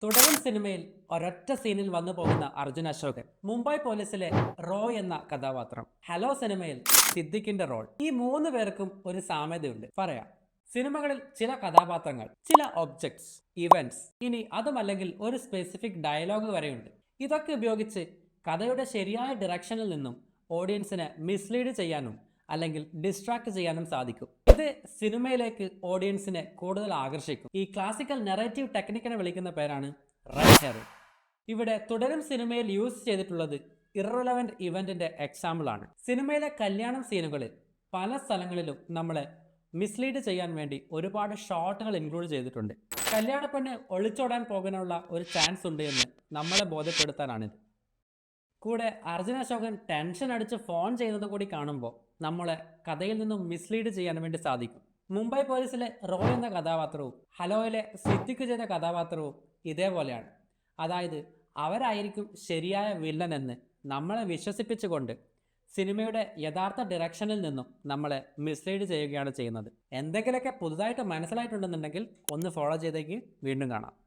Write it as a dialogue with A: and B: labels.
A: തുടരും സിനിമയിൽ ഒരൊറ്റ സീനിൽ വന്നു പോകുന്ന അർജുൻ അശോകൻ, മുംബൈ പോലീസിലെ റോ എന്ന കഥാപാത്രം, ഹലോ സിനിമയിൽ സിദ്ദിഖിന്റെ റോൾ, ഈ മൂന്ന് പേർക്കും ഒരു സാമ്യതയുണ്ട്. പറയാം. സിനിമകളിൽ ചില കഥാപാത്രങ്ങൾ, ചില ഒബ്ജക്ട്സ്, ഇവന്റ്സ്, ഇനി അതുമല്ലെങ്കിൽ ഒരു സ്പെസിഫിക് ഡയലോഗ് വരെയുണ്ട്. ഇതൊക്കെ ഉപയോഗിച്ച് കഥയുടെ ശരിയായ ഡിറക്ഷനിൽ നിന്നും ഓഡിയൻസിനെ മിസ്ലീഡ് ചെയ്യാനും അല്ലെങ്കിൽ ഡിസ്ട്രാക്ട് ചെയ്യാനും സാധിക്കും. ഇത് സിനിമയിലേക്ക് ഓഡിയൻസിനെ കൂടുതൽ ആകർഷിക്കും. ഈ ക്ലാസിക്കൽ നെറേറ്റീവ് ടെക്നിക്കിനെ വിളിക്കുന്ന പേരാണ് റെഡ് ഹെറിംഗ്. ഇവിടെ തുടരും സിനിമയിൽ യൂസ് ചെയ്തിട്ടുള്ളത് ഇറലവന്റ് ഇവന്റിന്റെ എക്സാമ്പിൾ ആണ്. സിനിമയിലെ കല്യാണം സീനുകളിൽ പല സ്ഥലങ്ങളിലും നമ്മളെ മിസ്ലീഡ് ചെയ്യാൻ വേണ്ടി ഒരുപാട് ഷോട്ടുകൾ ഇൻക്ലൂഡ് ചെയ്തിട്ടുണ്ട്. കല്യാണപ്പെണ്ണ് ഒളിച്ചോടാൻ പോകാനുള്ള ഒരു ചാൻസ് ഉണ്ട് എന്ന് നമ്മളെ ബോധ്യപ്പെടുത്താനാണിത്. കൂടെ അർജുൻ അശോകൻ ടെൻഷൻ അടിച്ച് ഫോൺ ചെയ്യുന്നത് കൂടി കാണുമ്പോൾ നമ്മളെ കഥയിൽ നിന്നും മിസ്ലീഡ് ചെയ്യാൻ വേണ്ടി സാധിക്കും. മുംബൈ പോലീസിലെ റോ എന്ന കഥാപാത്രവും ഹലോയിലെ സിദ്ദിഖ് ചെയ്ത കഥാപാത്രവും ഇതേപോലെയാണ്. അതായത് അവരായിരിക്കും ശരിയായ വില്ലൻ എന്ന് നമ്മളെ വിശ്വസിപ്പിച്ചുകൊണ്ട് സിനിമയുടെ യഥാർത്ഥ ഡിറക്ഷനിൽ നിന്നും നമ്മളെ മിസ്ലീഡ് ചെയ്യുകയാണ് ചെയ്യുന്നത്. എന്തെങ്കിലുമൊക്കെ പുതുതായിട്ട് മനസ്സിലായിട്ടുണ്ടെന്നുണ്ടെങ്കിൽ ഒന്ന് ഫോളോ ചെയ്തേക്ക്. വീണ്ടും കാണാം.